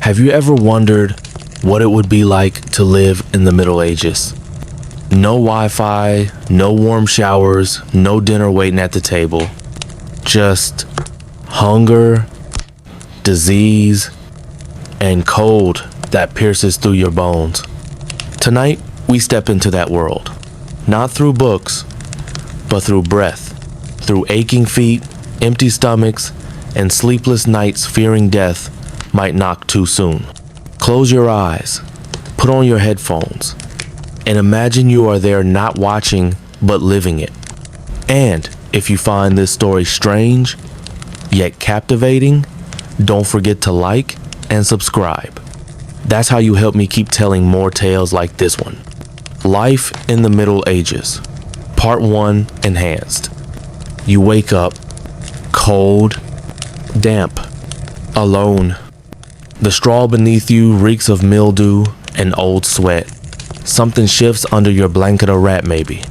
Have you ever wondered what it would be like to live in the Middle Ages? No Wi-Fi, no warm showers, no dinner waiting at the table. Just hunger, disease, and cold that pierces through your bones. Tonight, we step into that world. Not through books, but through breath. Through aching feet, empty stomachs, and sleepless nights fearing death might knock too soon. Close your eyes, put on your headphones, and imagine you are there not watching, but living it. And if you find this story strange, yet captivating, don't forget to like and subscribe. That's how you help me keep telling more tales like this one. Life in the Middle Ages, Part 1 Enhanced. You wake up, cold, damp, alone. The straw beneath you reeks of mildew and old sweat. Something shifts under your blanket of rat maybe.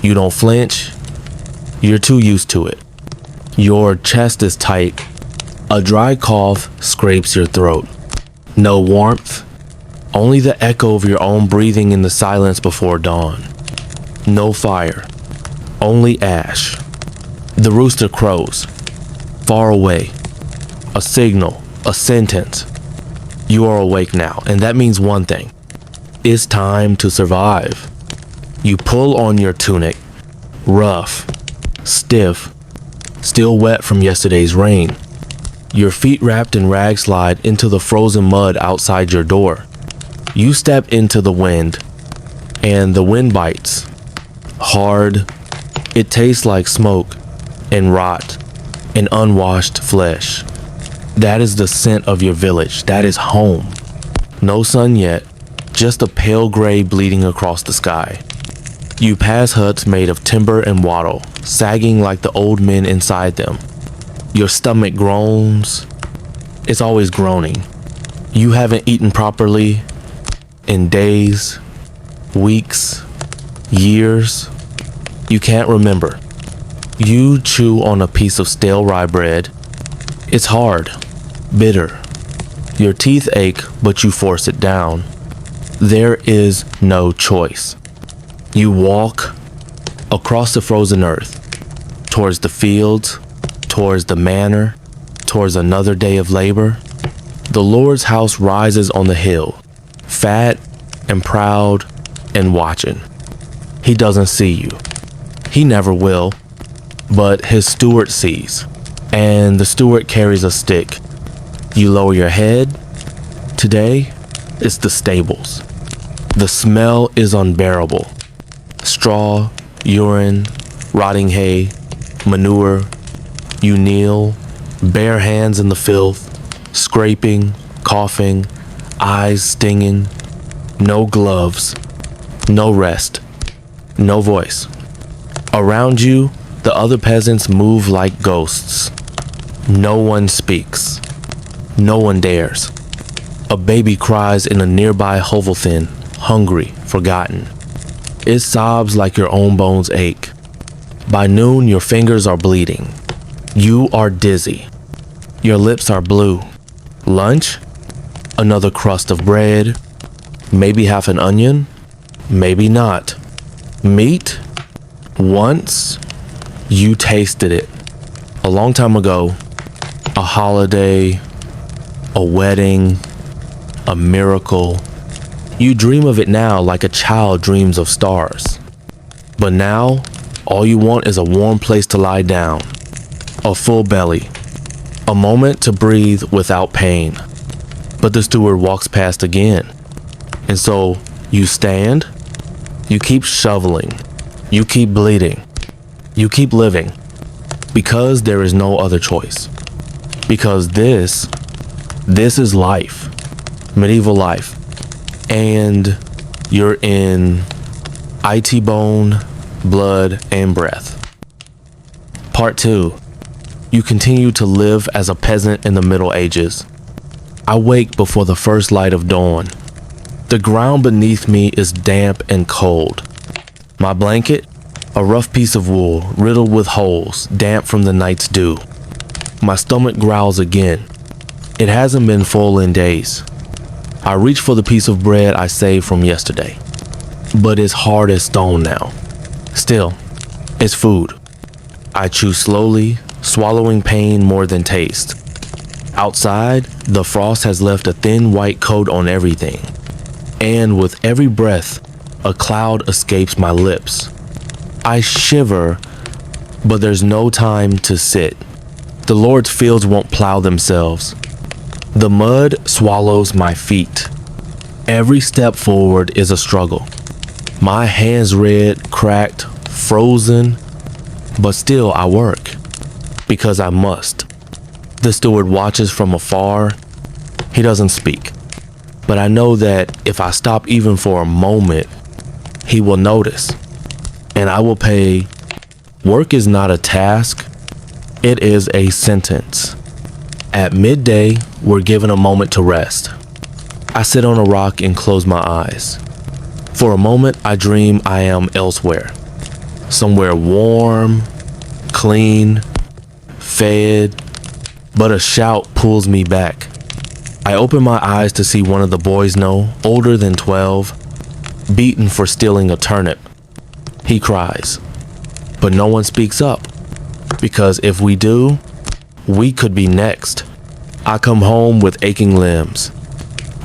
You don't flinch. You're too used to it. Your chest is tight. A dry cough scrapes your throat. No warmth. Only the echo of your own breathing in the silence before dawn. No fire. Only ash. The rooster crows. Far away. A signal. A sentence. You are awake now, and that means one thing. It's time to survive. You pull on your tunic. Rough. Stiff. Still wet from yesterday's rain. Your feet wrapped in rags slide into the frozen mud outside your door. You step into the wind, and the wind bites. Hard. It tastes like smoke and rot and unwashed flesh. That is the scent of your village. That is home. No sun yet, just a pale gray bleeding across the sky. You pass huts made of timber and wattle, sagging like the old men inside them. Your stomach groans. It's always groaning. You haven't eaten properly in days, weeks, years. You can't remember. You chew on a piece of stale rye bread. It's hard, bitter. Your teeth ache, but you force it down. There is no choice. You walk across the frozen earth, towards the fields, towards the manor, towards another day of labor. The Lord's house rises on the hill, fat and proud and watching. He doesn't see you. He never will, but his steward sees, and the steward carries a stick. You lower your head. Today, it's the stables. The smell is unbearable. Straw, urine, rotting hay, manure. You kneel, bare hands in the filth, scraping, coughing, eyes stinging. No gloves, no rest, no voice. Around you, the other peasants move like ghosts. No one speaks. No one dares. A baby cries in a nearby hovelthin, hungry, forgotten. It sobs like your own bones ache. By noon, your fingers are bleeding. You are dizzy. Your lips are blue. Lunch? Another crust of bread. Maybe half an onion. Maybe not. Meat? Once, you tasted it. A long time ago. A holiday. A wedding. A miracle. You dream of it now like a child dreams of stars. But now, all you want is a warm place to lie down. A full belly. A moment to breathe without pain. But the steward walks past again. And so, you stand. You keep shoveling. You keep bleeding. You keep living. Because there is no other choice. Because this is life. Medieval life. And you're in IT bone, blood, and breath. Part 2. You continue to live as a peasant in the Middle Ages. I wake before the first light of dawn. The ground beneath me is damp and cold. My blanket, a rough piece of wool riddled with holes, damp from the night's dew. My stomach growls again. It hasn't been full in days. I reach for the piece of bread I saved from yesterday, but it's hard as stone now. Still, it's food. I chew slowly, swallowing pain more than taste. Outside, the frost has left a thin white coat on everything, and with every breath, a cloud escapes my lips. I shiver, but there's no time to sit. The Lord's fields won't plow themselves. The mud swallows my feet. Every step forward is a struggle. My hands red, cracked, frozen, but still I work because I must. The steward watches from afar. He doesn't speak, but I know that if I stop even for a moment, he will notice, and I will pay. Work is not a task, it is a sentence. At midday, we're given a moment to rest. I sit on a rock and close my eyes. For a moment, I dream I am elsewhere. Somewhere warm, clean, fed, but a shout pulls me back. I open my eyes to see one of the boys know, older than 12, beaten for stealing a turnip. He cries, but no one speaks up, because if we do, we could be next. I come home with aching limbs.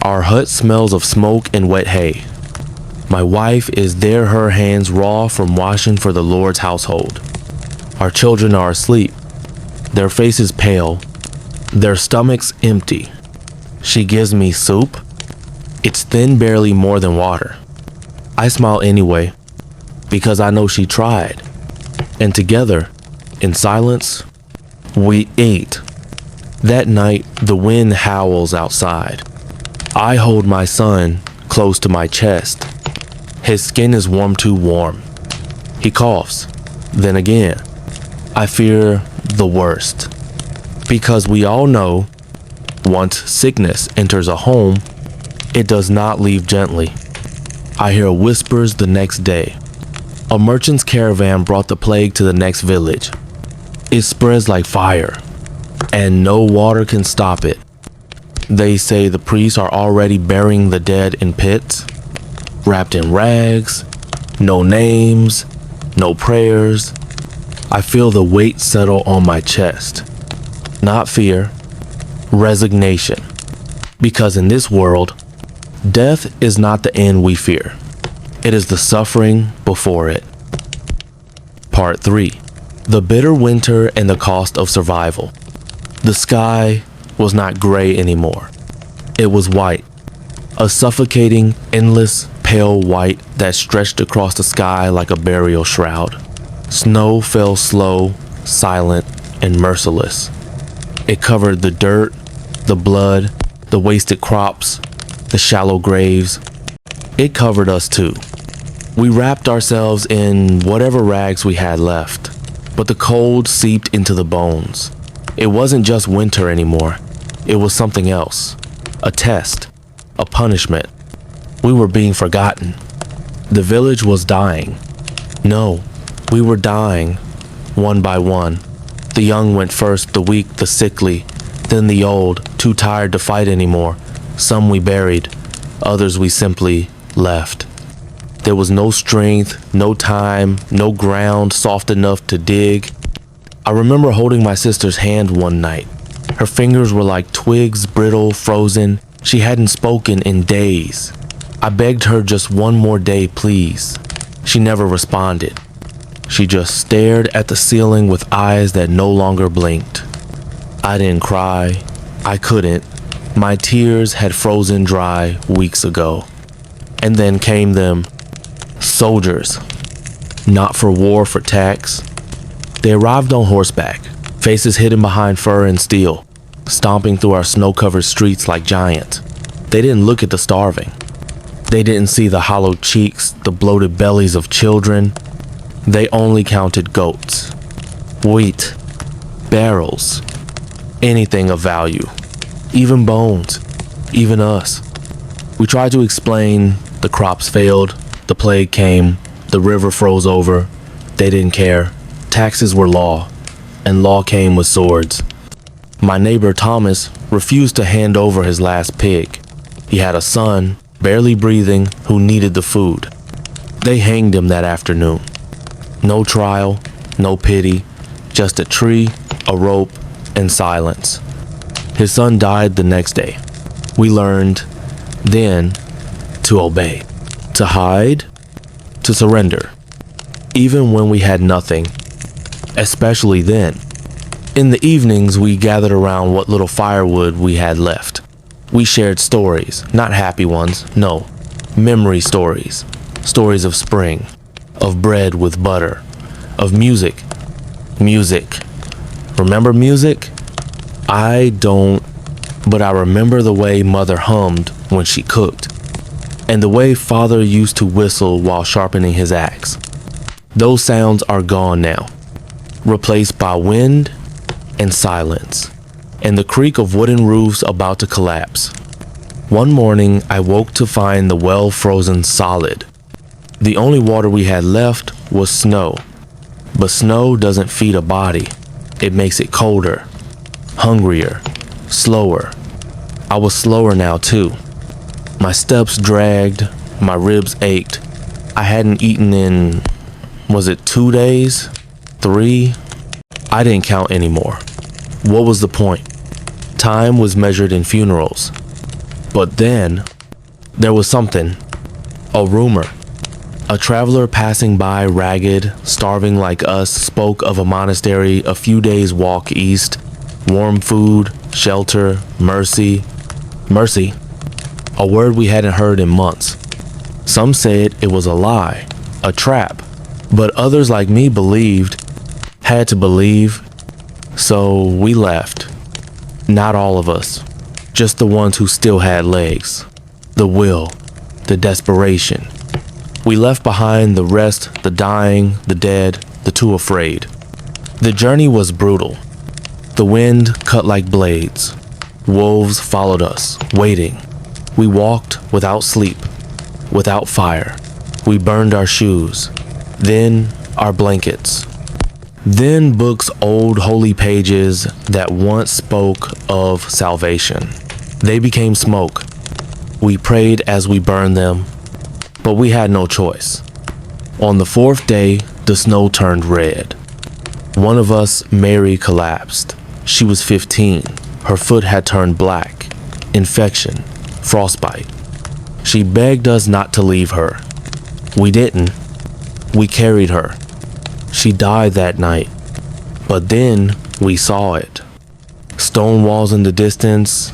Our hut smells of smoke and wet hay. My wife is there, her hands raw from washing for the Lord's household. Our children are asleep, their faces pale, their stomachs empty. She gives me soup. It's thin, barely more than water. I smile anyway, because I know she tried. And together, in silence, we ate. That night, the wind howls outside. I hold my son close to my chest. His skin is too warm. He coughs. Then again, I fear the worst. Because we all know, once sickness enters a home, it does not leave gently. I hear whispers the next day. A merchant's caravan brought the plague to the next village. It spreads like fire, and no water can stop it. They say the priests are already burying the dead in pits, wrapped in rags, no names, no prayers. I feel the weight settle on my chest. Not fear, resignation. Because in this world, death is not the end we fear. It is the suffering before it. Part 3. The bitter winter and the cost of survival. The sky was not gray anymore. It was white. A suffocating, endless, pale white that stretched across the sky like a burial shroud. Snow fell slow, silent, and merciless. It covered the dirt, the blood, the wasted crops, the shallow graves. It covered us too. We wrapped ourselves in whatever rags we had left, but the cold seeped into the bones. It wasn't just winter anymore. It was something else. A test, a punishment. We were being forgotten. The village was dying. No, we were dying, one by one. The young went first, the weak, the sickly, then the old, too tired to fight anymore. Some we buried, others we simply left. There was no strength, no time, no ground soft enough to dig. I remember holding my sister's hand one night. Her fingers were like twigs, brittle, frozen. She hadn't spoken in days. I begged her just one more day, please. She never responded. She just stared at the ceiling with eyes that no longer blinked. I didn't cry. I couldn't. My tears had frozen dry weeks ago. And then came them. Soldiers. Not for war, for tax. They arrived on horseback, faces hidden behind fur and steel, stomping through our snow-covered streets like giants. They didn't look at the starving. They didn't see the hollow cheeks, the bloated bellies of children. They only counted goats, wheat, barrels, anything of value, even bones, even us. We tried to explain the crops failed, the plague came, the river froze over. They didn't care. Taxes were law, and law came with swords. My neighbor Thomas refused to hand over his last pig. He had a son, barely breathing, who needed the food. They hanged him that afternoon. No trial, no pity, just a tree, a rope, and silence. His son died the next day. We learned then to obey, to hide, to surrender, even when we had nothing, especially then. In the evenings, we gathered around what little firewood we had left. We shared stories, not happy ones, no, memory stories. Stories of spring, of bread with butter, of music. Music. Remember music? I don't, but I remember the way Mother hummed when she cooked, and the way Father used to whistle while sharpening his axe. Those sounds are gone now, replaced by wind and silence, and the creak of wooden roofs about to collapse. One morning, I woke to find the well frozen solid. The only water we had left was snow, but snow doesn't feed a body. It makes it colder, hungrier, slower. I was slower now too. My steps dragged, my ribs ached. I hadn't eaten in, was it 2 days? 3? I didn't count anymore. What was the point? Time was measured in funerals. But then, there was something, a rumor. A traveler passing by ragged, starving like us, spoke of a monastery a few days' walk east. Warm food, shelter, mercy. Mercy, a word we hadn't heard in months. Some said it was a lie, a trap, but others like me believed, had to believe, so we left. Not all of us, just the ones who still had legs, the will, the desperation. We left behind the rest, the dying, the dead, the too afraid. The journey was brutal. The wind cut like blades. Wolves followed us, waiting. We walked without sleep, without fire. We burned our shoes, then our blankets. Then books, old holy pages that once spoke of salvation. They became smoke. We prayed as we burned them, but we had no choice. On the 4th day, the snow turned red. One of us, Mary, collapsed. She was 15. Her foot had turned black. Infection. Frostbite. She begged us not to leave her. We didn't. We carried her. She died that night. But then we saw it. Stone walls in the distance,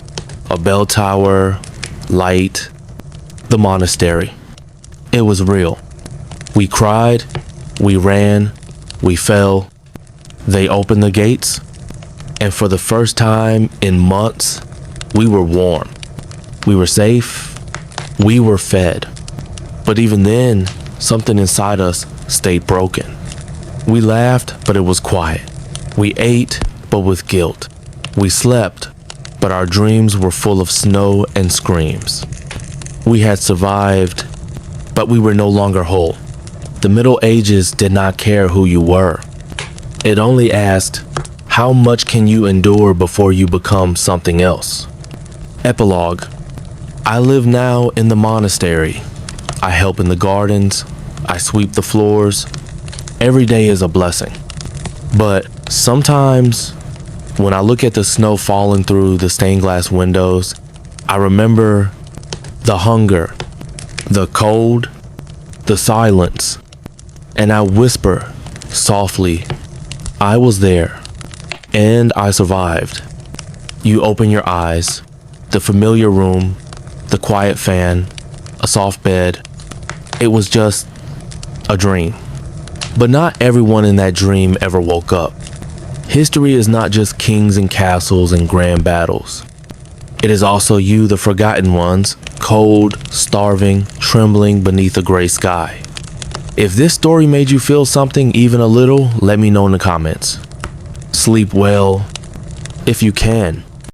a bell tower, light, the monastery. It was real. We cried, we ran, we fell. They opened the gates, and for the first time in months, we were warm. We were safe. We were fed. But even then, something inside us stayed broken. We laughed, but it was quiet. We ate, but with guilt. We slept, but our dreams were full of snow and screams. We had survived, but we were no longer whole. The Middle Ages did not care who you were. It only asked, how much can you endure before you become something else? Epilogue. I live now in the monastery. I help in the gardens. I sweep the floors. Every day is a blessing. But sometimes, when I look at the snow falling through the stained glass windows, I remember the hunger, the cold, the silence, and I whisper softly, I was there, and I survived. You open your eyes, the familiar room, the quiet fan, a soft bed. It was just a dream. But not everyone in that dream ever woke up. History is not just kings and castles and grand battles. It is also you, the forgotten ones, cold, starving, trembling beneath a gray sky. If this story made you feel something, even a little, let me know in the comments. Sleep well, if you can.